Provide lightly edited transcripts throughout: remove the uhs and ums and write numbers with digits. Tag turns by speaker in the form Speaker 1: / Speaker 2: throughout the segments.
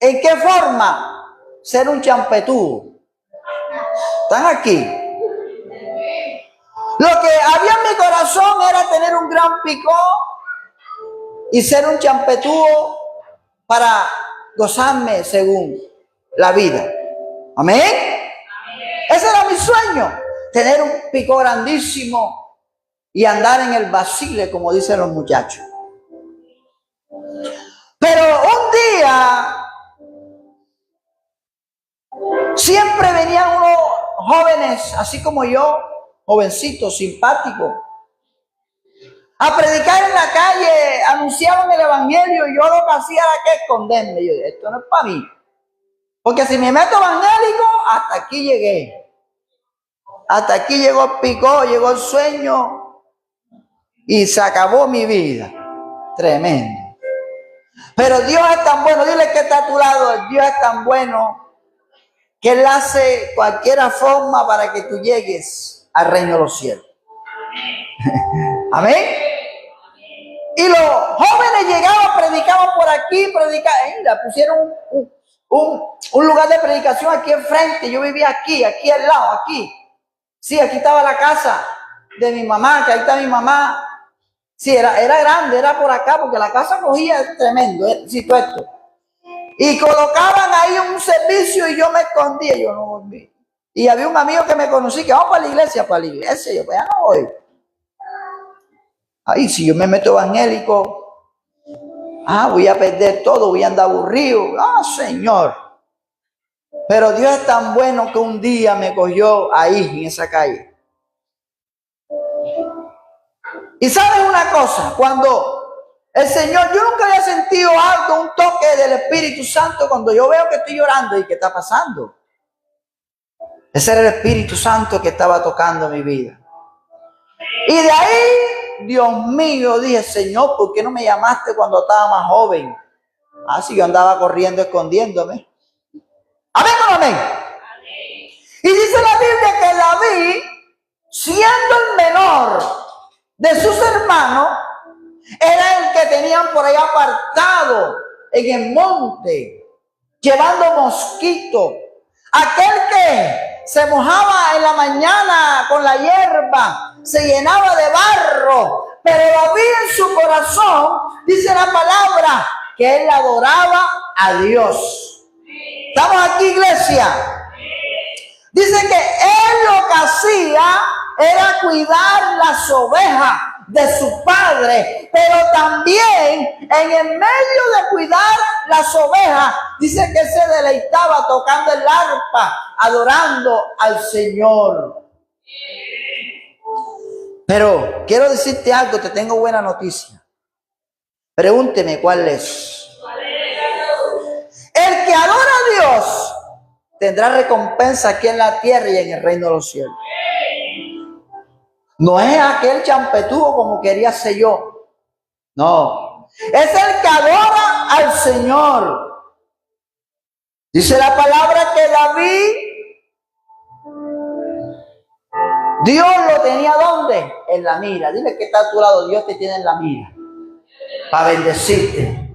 Speaker 1: ¿En qué forma? Ser un champetúo. ¿Están aquí? Lo que había en mi corazón era tener un gran picó y ser un champetúo para gozarme según la vida. ¿Amén? Ese era mi sueño, tener un picó grandísimo y andar en el vacile, como dicen los muchachos. Pero un día siempre venían unos jóvenes, así como yo, jovencitos, simpáticos, a predicar en la calle, anunciaban el evangelio, y yo lo que hacía era que esconderme. Yo dije, esto no es para mí, porque si me meto evangélico, hasta aquí llegué. Hasta aquí llegó el picó, llegó el sueño y se acabó mi vida. Tremendo. Pero Dios es tan bueno, dile que está a tu lado, Dios es tan bueno que Él hace cualquier forma para que tú llegues al reino de los cielos. Amén. Y los jóvenes llegaban, predicaban por aquí, predicaban, pusieron un lugar de predicación aquí enfrente. Yo vivía aquí al lado, aquí. Sí, aquí estaba la casa de mi mamá, que ahí está mi mamá. Sí, era grande, era por acá, porque la casa cogía tremendo, sí, todo esto. Y colocaban ahí un servicio y yo me escondía, yo no volví. Y había un amigo que me conocí, que vamos para la iglesia, yo pues ya no voy. Ahí si yo me meto evangélico, voy a perder todo, voy a andar aburrido. Señor. Pero Dios es tan bueno que un día me cogió ahí, en esa calle. Y sabes una cosa, cuando el Señor, yo nunca había sentido algo, un toque del Espíritu Santo cuando yo veo que estoy llorando y ¿qué está pasando? Ese era el Espíritu Santo que estaba tocando mi vida. Y de ahí, Dios mío, dije, Señor, ¿por qué no me llamaste cuando estaba más joven? Si yo andaba corriendo, escondiéndome. ¿Amén o no amén? Y dice la Biblia que David, siendo el menor de sus hermanos, era el que tenían por ahí apartado en el monte, llevando mosquitos. Aquel que se mojaba en la mañana con la hierba, se llenaba de barro, pero David en su corazón, dice la palabra, que él adoraba a Dios. ¿Estamos aquí, iglesia? Dice que él lo que hacía era cuidar las ovejas de su padre, pero también en el medio de cuidar las ovejas, dice que se deleitaba tocando el arpa, adorando al Señor. Pero quiero decirte algo, te tengo buena noticia. Pregúnteme cuál es. El que adora a Dios tendrá recompensa aquí en la tierra y en el reino de los cielos. No es aquel champetúo como quería ser yo. No. Es el que adora al Señor. Dice la palabra que David, Dios lo tenía ¿dónde? En la mira. Dile que está a tu lado, Dios te tiene en la mira. Para bendecirte.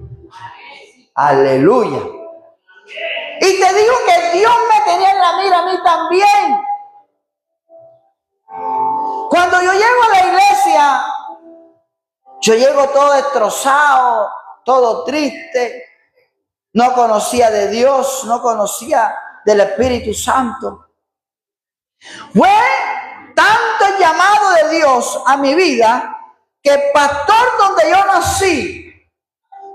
Speaker 1: Aleluya. Y te digo que Dios me tenía en la mira a mí también. Cuando yo llego a la iglesia, yo llego todo destrozado, todo triste. No conocía de Dios, no conocía del Espíritu Santo. Fue tanto el llamado de Dios a mi vida que el pastor donde yo nací,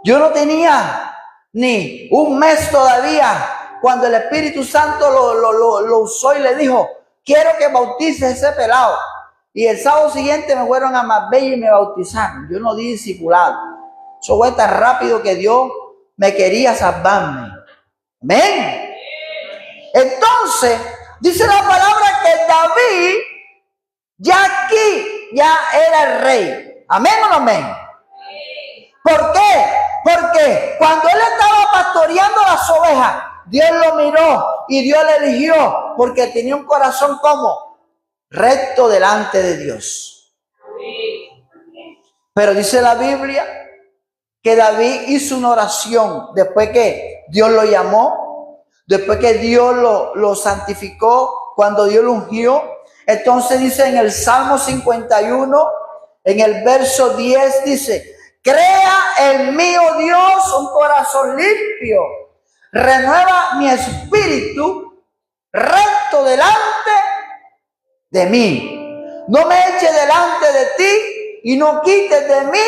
Speaker 1: yo no tenía ni un mes todavía cuando el Espíritu Santo lo usó y le dijo, quiero que bautices ese pelado. Y el sábado siguiente me fueron a Marbella y me bautizaron. Yo no di discipulado. Eso fue tan rápido que Dios me quería salvarme. Amén. Entonces, dice la palabra que David, ya aquí, ya era el rey. Amén o no amén. ¿Por qué? Porque cuando él estaba pastoreando las ovejas, Dios lo miró y Dios le eligió porque tenía un corazón como recto delante de Dios. Pero dice la Biblia que David hizo una oración después que Dios lo llamó, después que Dios lo santificó, cuando Dios lo ungió. Entonces dice en el Salmo 51, en el verso 10, dice: crea en mí, oh Dios, un corazón limpio, renueva mi espíritu recto delante de mí. No me eches delante de ti y no quites de mí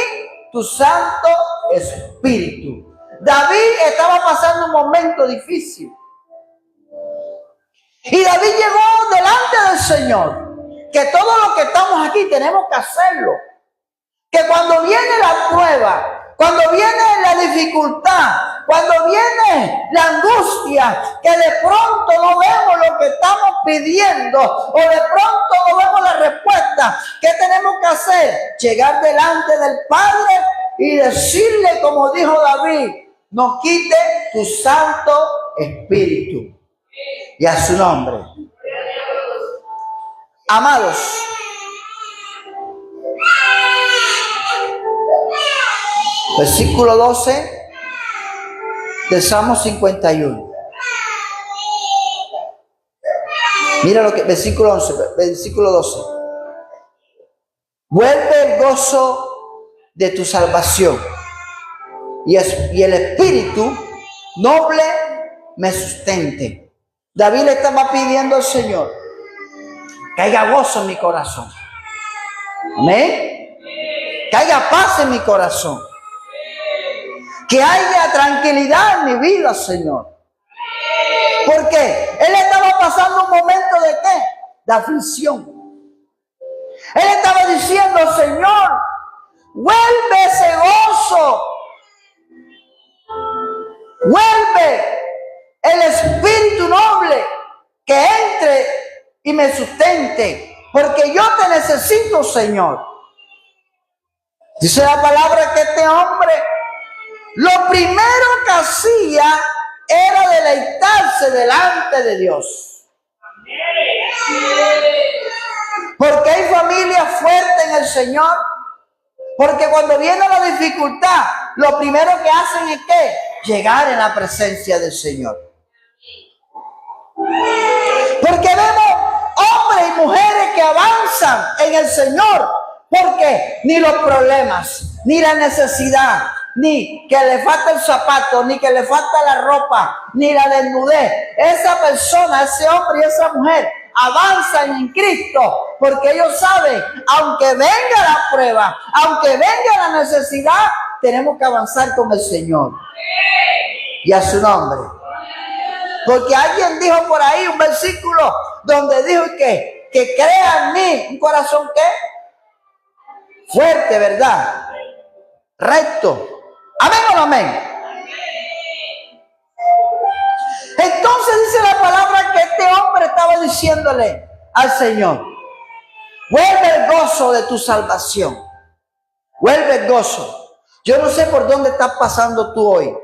Speaker 1: tu santo espíritu. David estaba pasando un momento difícil. Y David llegó delante del Señor, que todo lo que estamos aquí tenemos que hacerlo. Que cuando viene la prueba, cuando viene la dificultad, cuando viene la angustia, que de pronto no vemos lo que estamos pidiendo o de pronto no vemos la respuesta, ¿qué tenemos que hacer? Llegar delante del Padre y decirle, como dijo David: no quite tu santo espíritu. Y a su nombre. Amados, versículo 12 del Salmo 51. Mira lo que, versículo 11, versículo 12. Vuelve el gozo de tu salvación y el espíritu noble me sustente. David le estaba pidiendo al Señor que haya gozo en mi corazón. Amén. Que haya paz en mi corazón. Que haya tranquilidad en mi vida, Señor. Porque él estaba pasando un momento de ¿qué? De aflicción. Él estaba diciendo: Señor, vuelve ese gozo. Vuelve el espíritu noble que entre y me sustente, porque yo te necesito, Señor. Dice la palabra que este hombre, lo primero que hacía era deleitarse delante de Dios. Porque hay familias fuertes en el Señor. Porque cuando viene la dificultad, lo primero que hacen es ¿qué? Llegar en la presencia del Señor. Porque vemos hombres y mujeres que avanzan en el Señor, porque ni los problemas, ni la necesidad, ni que le falta el zapato, ni que le falta la ropa, ni la desnudez, esa persona, ese hombre y esa mujer avanzan en Cristo, porque ellos saben, aunque venga la prueba, aunque venga la necesidad, tenemos que avanzar con el Señor y a su nombre. Porque alguien dijo por ahí un versículo donde dijo que crea en mí un corazón ¿qué? Fuerte, ¿verdad? Recto. ¿Amén o no amén? Entonces dice la palabra que este hombre estaba diciéndole al Señor: vuelve el gozo de tu salvación. Vuelve el gozo. Yo no sé por dónde estás pasando tú hoy.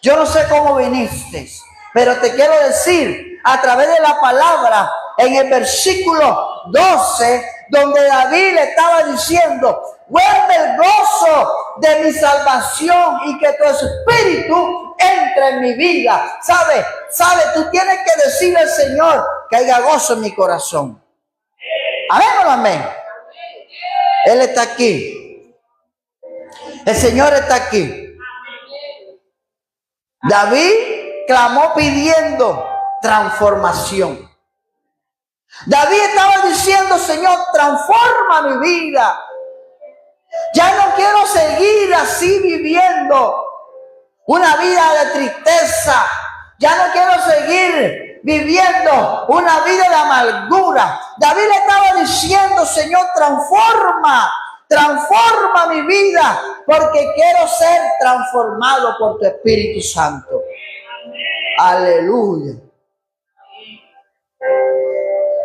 Speaker 1: Yo no sé cómo viniste. Pero te quiero decir, a través de la palabra, en el versículo 12, donde David le estaba diciendo: vuelve el gozo de mi salvación y que tu espíritu entre en mi vida. ¿Sabe? Tú tienes que decirle al Señor que haya gozo en mi corazón. ¿Amén o no amén? Él está aquí. El Señor está aquí. David clamó pidiendo transformación. David estaba diciendo: Señor, transforma mi vida. Ya no quiero seguir así viviendo una vida de tristeza. Ya no quiero seguir viviendo una vida de amargura. David le estaba diciendo: Señor, transforma mi vida, porque quiero ser transformado por tu Espíritu Santo. Aleluya.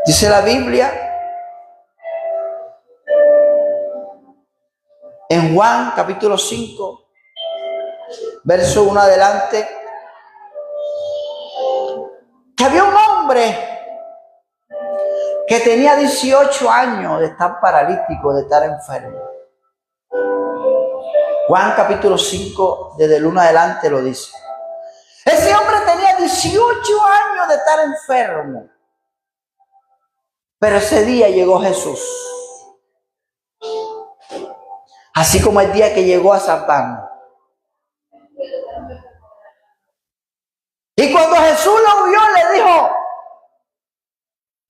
Speaker 1: Dice la Biblia en Juan capítulo 5, verso 1 adelante, que había un hombre que tenía 18 años de estar paralítico, de estar enfermo. Juan capítulo 5, desde el 1 adelante lo dice. Ese hombre tenía 18 años de estar enfermo. Pero ese día llegó Jesús. Así como el día que llegó a Zapán. Y cuando Jesús lo vio, le dijo: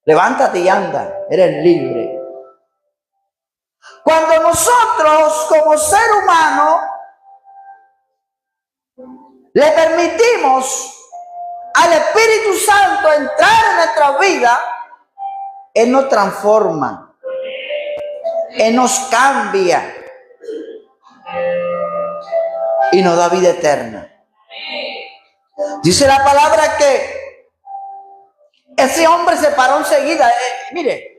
Speaker 1: levántate y anda, eres libre. Cuando nosotros, como ser humano, le permitimos al Espíritu Santo entrar en nuestra vida, Él nos transforma, Él nos cambia y nos da vida eterna. Dice la palabra que ese hombre se paró enseguida. Mire,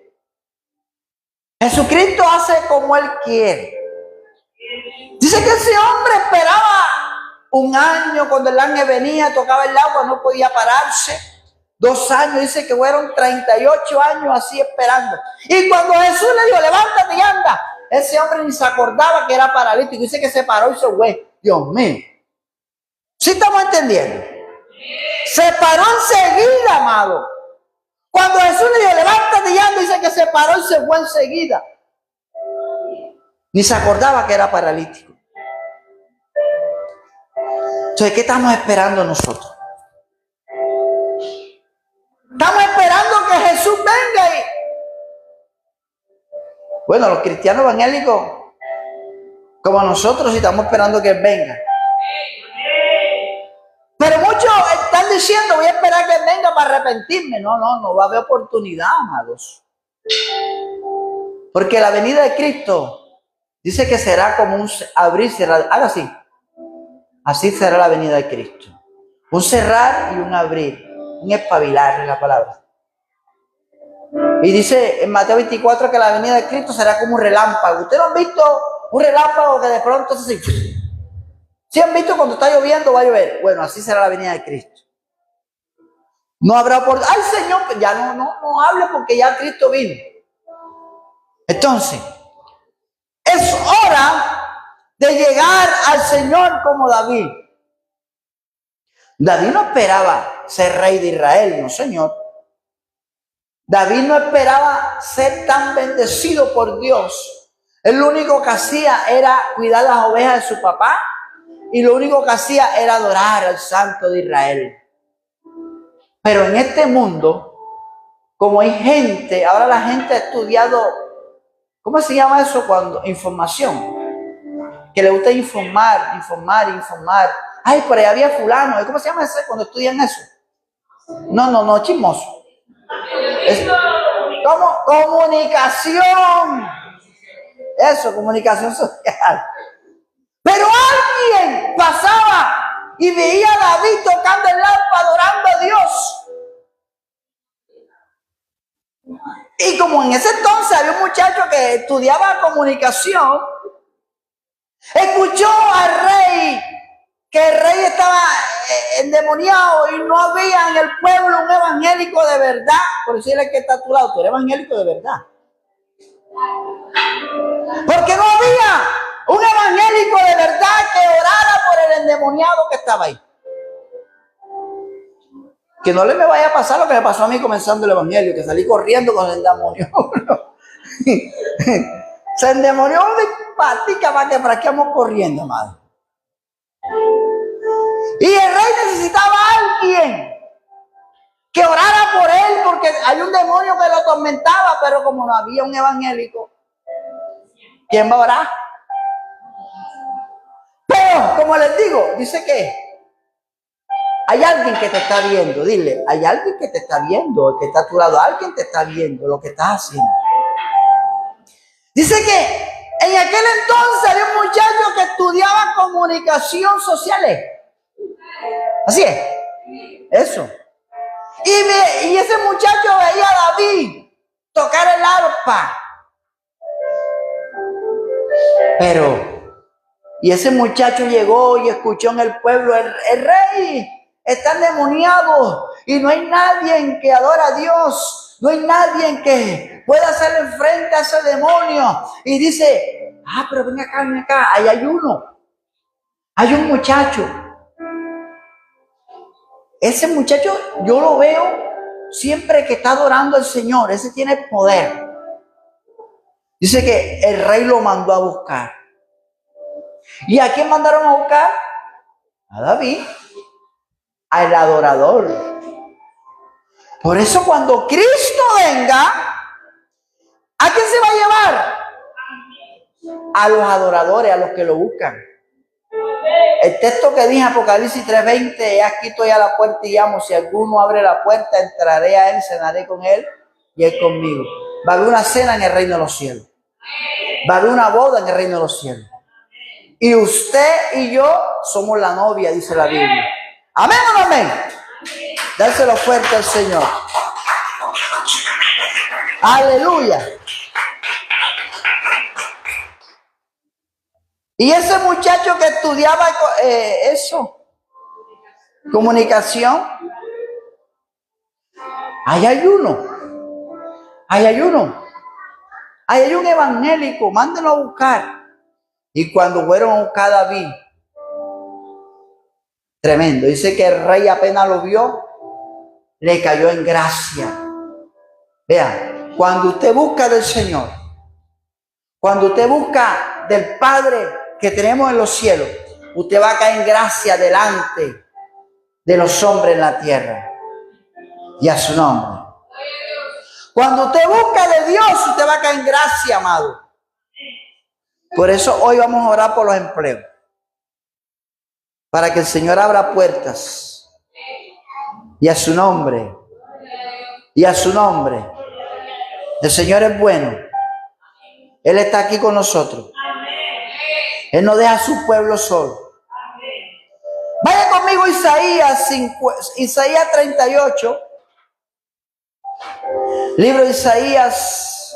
Speaker 1: Jesucristo hace como Él quiere. Dice que ese hombre esperaba un año, cuando el ángel venía, tocaba el agua, no podía pararse. 2 años, dice que fueron 38 años así esperando. Y cuando Jesús le dijo: levántate y anda, ese hombre ni se acordaba que era paralítico. Dice que se paró y se fue. Dios mío. ¿Sí estamos entendiendo? Se paró enseguida, amado. Cuando Jesús le dijo: levántate y anda, dice que se paró y se fue enseguida. Ni se acordaba que era paralítico. Entonces, ¿qué estamos esperando nosotros? Estamos esperando que Jesús venga y... Bueno, los cristianos evangélicos, como nosotros, sí estamos esperando que Él venga. Pero muchos están diciendo: voy a esperar que Él venga para arrepentirme. No va a haber oportunidad, amados. Porque la venida de Cristo dice que será como un abrir y cerrar. Haga así. Así será la venida de Cristo. Un cerrar y un abrir. Un espabilar, es la palabra. Y dice en Mateo 24 que la venida de Cristo será como un relámpago. ¿Ustedes no han visto un relámpago que de pronto se hace? ¿Sí han visto cuando está lloviendo va a llover? Bueno, así será la venida de Cristo. No habrá por... ¡Ay, Señor! Ya no hable, porque ya Cristo vino. Entonces, es hora de llegar al Señor como David. David no esperaba ser rey de Israel, no, Señor. David no esperaba ser tan bendecido por Dios. Él lo único que hacía era cuidar las ovejas de su papá, y lo único que hacía era adorar al Santo de Israel. Pero en este mundo, como hay gente, ahora la gente ha estudiado, ¿cómo se llama eso cuando? Información. Que le gusta informar. Ay, por ahí había fulano. ¿Cómo se llama eso cuando estudian eso? No, chismoso. ¿Cómo? Comunicación. Eso, comunicación social. Pero alguien pasaba y veía a David tocando el arpa, adorando a Dios. Y como en ese entonces había un muchacho que estudiaba comunicación, escuchó al rey, que el rey estaba endemoniado y no había en el pueblo un evangélico de verdad. Por decirle que está a tu lado, tú eres evangélico de verdad. Porque no había un evangélico de verdad que orara por el endemoniado que estaba ahí. Que no le me vaya a pasar lo que me pasó a mí comenzando el evangelio, que salí corriendo con el demonio. Se endemonió de patica para que vamos corriendo, madre. Y el rey necesitaba a alguien que orara por él, porque hay un demonio que lo atormentaba, pero como no había un evangélico, ¿quién va a orar? Pero, como les digo, dice que hay alguien que te está viendo. Dile, hay alguien que te está viendo, que está a tu lado. Alguien te está viendo lo que estás haciendo. Dice que en aquel entonces había un muchacho que estudiaba comunicación sociales. Así es. Eso. Y ese muchacho veía a David tocar el arpa. Y ese muchacho llegó y escuchó en el pueblo: el rey está endemoniado y no hay nadie que adore a Dios, no hay nadie que pueda hacerle frente a ese demonio. Y dice: pero ven acá, ahí hay uno. Hay un muchacho. Ese muchacho yo lo veo siempre que está adorando al Señor. Ese tiene poder. Dice que el rey lo mandó a buscar. ¿Y a quién mandaron a buscar? A David, al adorador. Por eso cuando Cristo venga, ¿a quién se va a llevar? A los adoradores, a los que lo buscan. El texto que dice Apocalipsis 3:20, aquí estoy a la puerta y llamo, si alguno abre la puerta, entraré a él, cenaré con él y él conmigo. Va a haber una cena en el reino de los cielos. Va a haber una boda en el reino de los cielos. Y usted y yo somos la novia, dice la Biblia. ¿Amén o no amén? Dárselo fuerte al Señor. Aleluya. Y ese muchacho que estudiaba comunicación, ahí hay uno. Hay un evangélico, mándenlo a buscar. Y cuando fueron a buscar a David, tremendo. Dice que el rey apenas lo vio, le cayó en gracia. Vean, cuando usted busca del Señor, cuando usted busca del Padre que tenemos en los cielos, usted va a caer en gracia delante de los hombres en la tierra. Y a su nombre. Cuando usted busca de Dios, usted va a caer en gracia, amado. Por eso hoy vamos a orar por los empleos. Para que el Señor abra puertas. Y a su nombre. Y a su nombre. El Señor es bueno. Él está aquí con nosotros. Él no deja a su pueblo solo. Vaya conmigo Isaías 38. Libro de Isaías.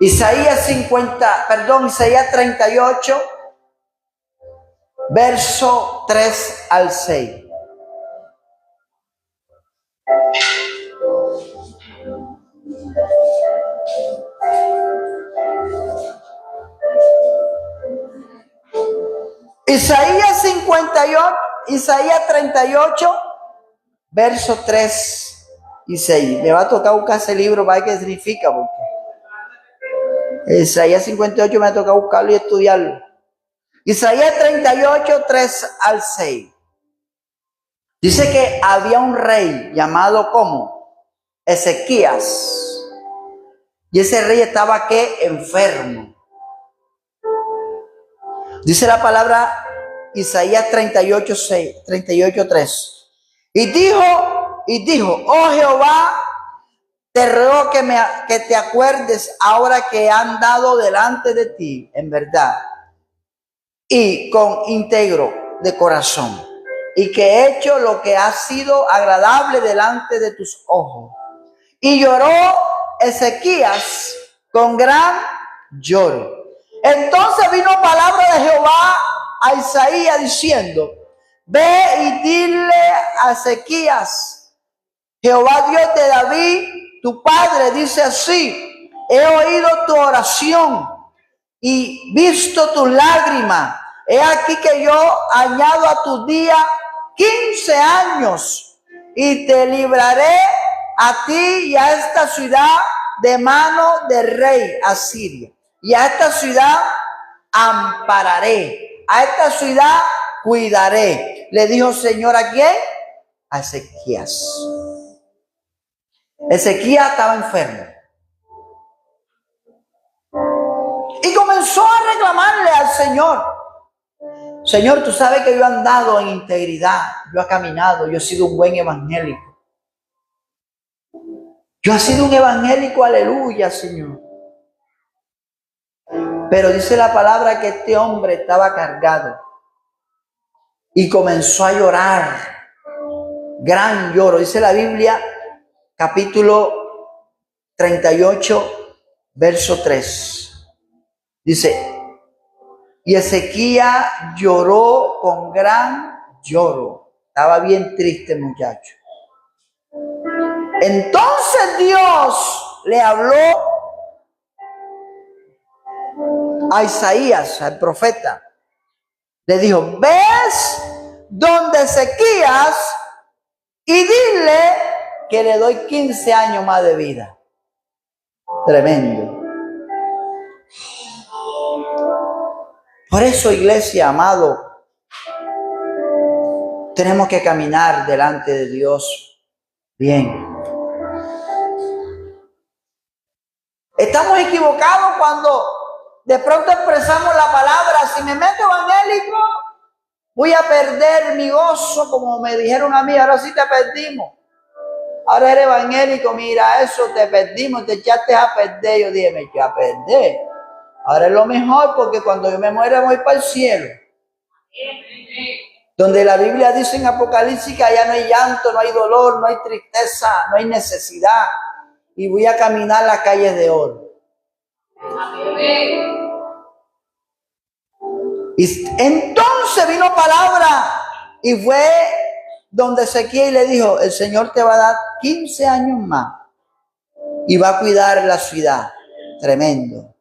Speaker 1: Isaías 38, verso 3 al 6. Isaías 38, verso 3 y 6. Me va a tocar buscar ese libro para ver qué significa, porque Isaías 58 me ha tocado buscarlo y estudiarlo. Isaías 38, 3 al 6. Dice que había un rey llamado como Ezequías. Y ese rey estaba enfermo. Dice la palabra Isaías 38, 3. Y dijo, oh Jehová, te ruego que te acuerdes ahora que he andado delante de ti, en verdad, y con íntegro de corazón, y que he hecho lo que ha sido agradable delante de tus ojos. Y lloró Ezequías con gran lloro. Entonces vino palabra de Jehová a Isaías diciendo, ve y dile a Ezequías, Jehová Dios de David, tu padre, dice así, he oído tu oración y visto tus lágrimas. He aquí que yo añado a tus días 15 años y te libraré a ti y a esta ciudad de mano del rey Asiria. Y a esta ciudad ampararé, a esta ciudad cuidaré. Le dijo Señor ¿a quién? A Ezequías. Ezequías estaba enfermo. Y comenzó a reclamarle al Señor. Señor, tú sabes que yo he andado en integridad, yo he caminado, yo he sido un buen evangélico. Yo he sido un evangélico, aleluya, Señor. Pero dice la palabra que este hombre estaba cargado y comenzó a llorar. Gran lloro. Dice la Biblia, capítulo 38, verso 3. Dice, y Ezequías lloró con gran lloro. Estaba bien triste el muchacho. Entonces Dios le habló a Isaías, al profeta. Le dijo, ves donde Ezequías y dile que le doy 15 años más de vida. Tremendo. Por eso, iglesia, amado, tenemos que caminar delante de Dios bien. Estamos equivocados cuando de pronto expresamos la palabra, si me meto evangélico, voy a perder mi gozo, como me dijeron a mí, ahora sí te perdimos. Ahora eres evangélico, mira eso, te perdimos, te echaste a perder. Yo dije, me eché a perder. Ahora es lo mejor porque cuando yo me muera voy para el cielo. Donde la Biblia dice en Apocalipsis que allá no hay llanto, no hay dolor, no hay tristeza, no hay necesidad. Y voy a caminar las calles de oro. Y entonces vino palabra y fue donde Ezequiel le dijo, el Señor te va a dar 15 años más y va a cuidar la ciudad. Tremendo.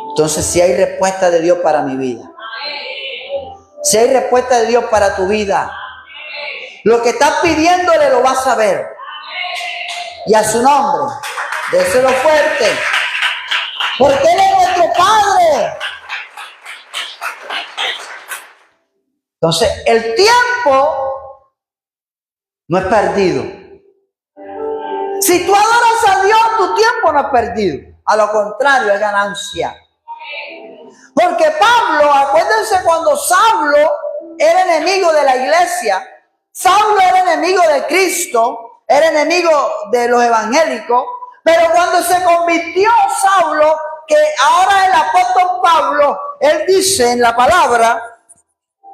Speaker 1: Entonces si hay respuesta de Dios para mi vida, si hay respuesta de Dios para tu vida, lo que estás pidiéndole lo vas a ver. Y a su nombre, déselo fuerte, porque Él es nuestro Padre. Entonces, el tiempo no es perdido. Si tú adoras a Dios, tu tiempo no es perdido. A lo contrario, es ganancia. Porque Pablo, acuérdense cuando Saulo era enemigo de la iglesia, Saulo era enemigo de Cristo, era enemigo de los evangélicos, pero cuando se convirtió Saulo, que ahora el apóstol Pablo, él dice en la palabra